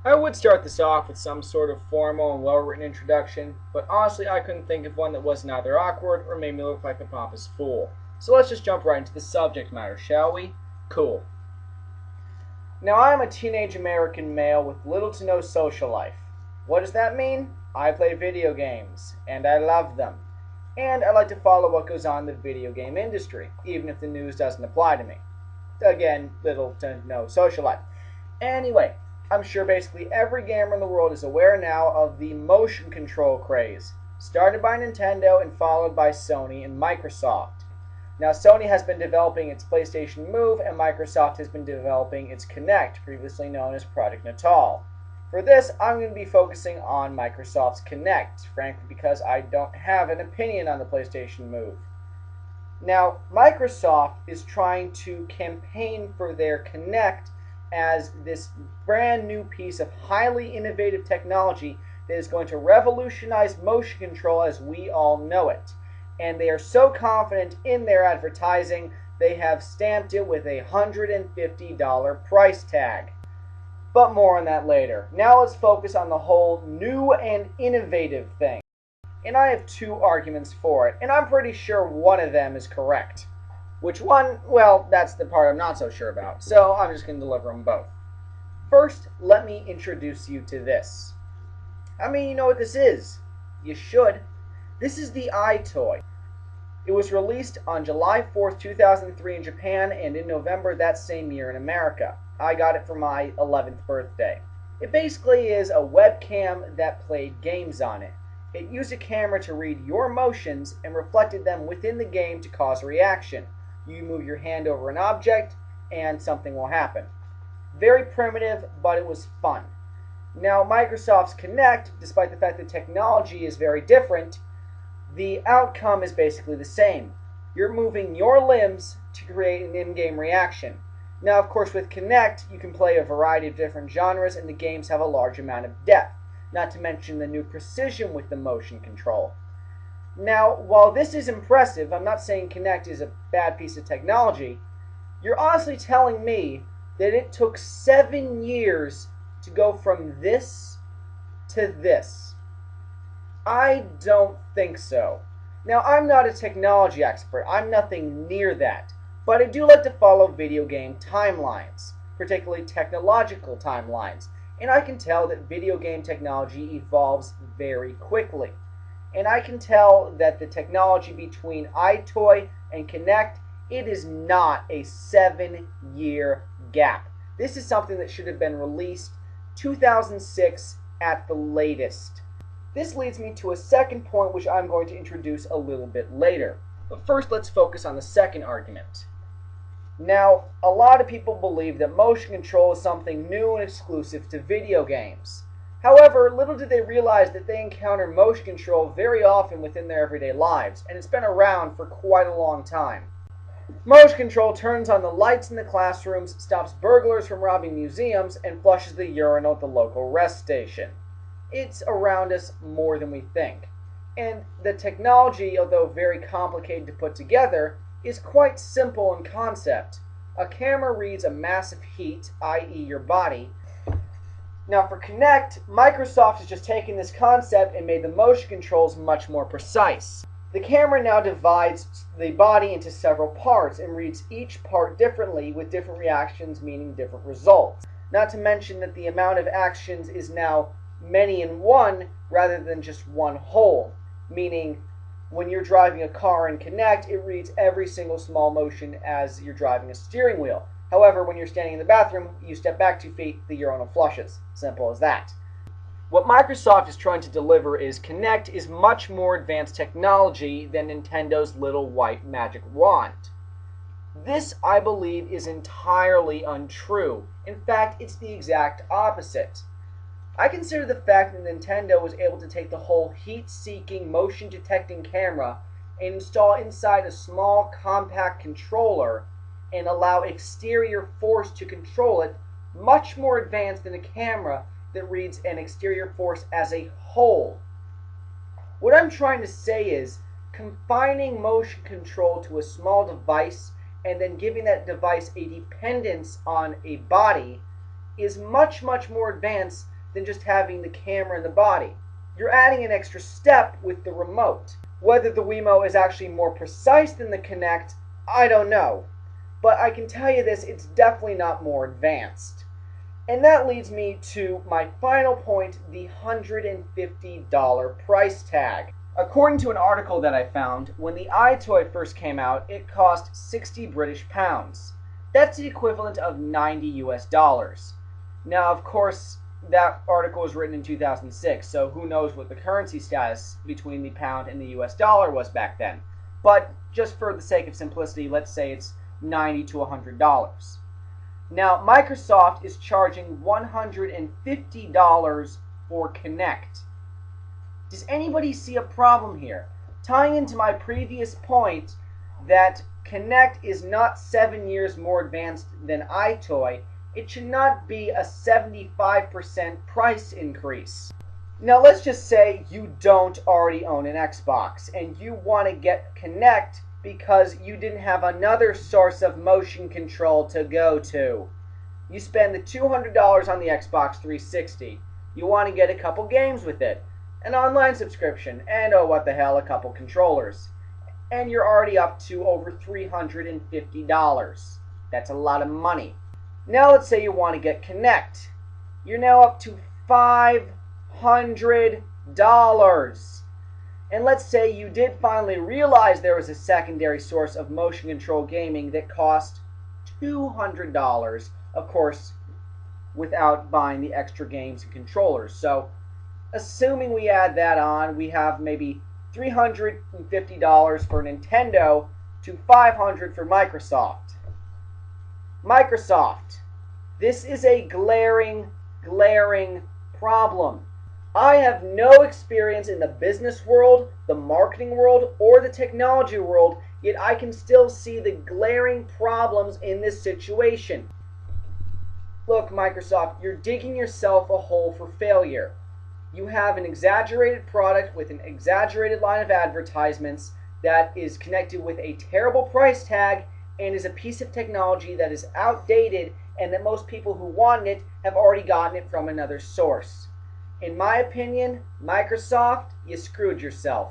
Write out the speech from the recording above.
I would start this off with some sort of formal and well-written introduction, but honestly I couldn't think of one that wasn't either awkward or made me look like a pompous fool. So let's just jump right into the subject matter, shall we? Cool. Now I am a teenage American male with little to no social life. What does that mean? I play video games, and I love them. And I like to follow what goes on in the video game industry, even if the news doesn't apply to me. Again, little to no social life. Anyway, I'm sure basically every gamer in the world is aware now of the motion control craze, started by Nintendo and followed by Sony and Microsoft. Now, Sony has been developing its PlayStation Move, and Microsoft has been developing its Kinect, previously known as Project Natal. For this, I'm going to be focusing on Microsoft's Kinect, frankly because I don't have an opinion on the PlayStation Move. Now, Microsoft is trying to campaign for their Kinect as this brand new piece of highly innovative technology that is going to revolutionize motion control as we all know it. And they are so confident in their advertising, they have stamped it with a $150 price tag. But more on that later. Now let's focus on the whole new and innovative thing. And I have two arguments for it, and I'm pretty sure one of them is correct. Which one? Well, that's the part I'm not so sure about, so I'm just going to deliver them both. First, let me introduce you to this. I mean, you know what this is. You should. This is the iToy. It was released on July 4th, 2003 in Japan, and in November that same year in America. I got it for my 11th birthday. It basically is a webcam that played games on it. It used a camera to read your motions and reflected them within the game to cause a reaction. You move your hand over an object, and something will happen. Very primitive, but it was fun. Now, Microsoft's Kinect, despite the fact that technology is very different, the outcome is basically the same. You're moving your limbs to create an in-game reaction. Now, of course, with Kinect, you can play a variety of different genres, and the games have a large amount of depth, not to mention the new precision with the motion control. Now, while this is impressive, I'm not saying Kinect is a bad piece of technology. You're honestly telling me that it took 7 years to go from this to this. I don't think so. Now, I'm not a technology expert. I'm nothing near that. But I do like to follow video game timelines, particularly technological timelines. And I can tell that video game technology evolves very quickly. And I can tell that the technology between iToy and Kinect, it is not a 7-year gap. This is something that should have been released 2006 at the latest. This leads me to a second point which I'm going to introduce a little bit later. But first, let's focus on the second argument. Now, a lot of people believe that motion control is something new and exclusive to video games. However, little do they realize that they encounter motion control very often within their everyday lives, and it's been around for quite a long time. Motion control turns on the lights in the classrooms, stops burglars from robbing museums, and flushes the urinal at the local rest station. It's around us more than we think. And the technology, although very complicated to put together, is quite simple in concept. A camera reads a massive heat, i.e. your body. Now for Kinect, Microsoft has just taken this concept and made the motion controls much more precise. The camera now divides the body into several parts and reads each part differently with different reactions meaning different results. Not to mention that the amount of actions is now many in one rather than just one whole, meaning when you're driving a car in Kinect, it reads every single small motion as you're driving a steering wheel. However, when you're standing in the bathroom, you step back 2 feet, the urinal flushes. Simple as that. What Microsoft is trying to deliver is Kinect is much more advanced technology than Nintendo's little white magic wand. This, I believe, is entirely untrue. In fact, it's the exact opposite. I consider the fact that Nintendo was able to take the whole heat-seeking, motion-detecting camera and install inside a small, compact controller and allow exterior force to control it much more advanced than a camera that reads an exterior force as a whole. What I'm trying to say is confining motion control to a small device and then giving that device a dependence on a body is much, much more advanced than just having the camera in the body. You're adding an extra step with the remote. Whether the Wemo is actually more precise than the Kinect, I don't know. But I can tell you this, it's definitely not more advanced. And that leads me to my final point, the $150 price tag. According to an article that I found, when the iToy first came out, it cost 60 British pounds. That's the equivalent of 90 US dollars. Now, of course, that article was written in 2006, so who knows what the currency status between the pound and the US dollar was back then. But just for the sake of simplicity, let's say it's $90 to $100. Now, Microsoft is charging $150 for Kinect. Does anybody see a problem here? Tying into my previous point that Kinect is not 7 years more advanced than iToy, it should not be a 75% price increase. Now, let's just say you don't already own an Xbox and you want to get Kinect because you didn't have another source of motion control to go to. You spend the $200 on the Xbox 360. You want to get a couple games with it, an online subscription, and oh what the hell, a couple controllers. And you're already up to over $350. That's a lot of money. Now let's say you want to get Kinect. You're now up to $500. And let's say you did finally realize there was a secondary source of motion control gaming that cost $200, of course, without buying the extra games and controllers. So, assuming we add that on, we have maybe $350 for Nintendo to $500 for Microsoft. Microsoft, this is a glaring problem. I have no experience in the business world, the marketing world, or the technology world, yet I can still see the glaring problems in this situation. Look, Microsoft, you're digging yourself a hole for failure. You have an exaggerated product with an exaggerated line of advertisements that is connected with a terrible price tag and is a piece of technology that is outdated and that most people who want it have already gotten it from another source. In my opinion, Microsoft, you screwed yourself.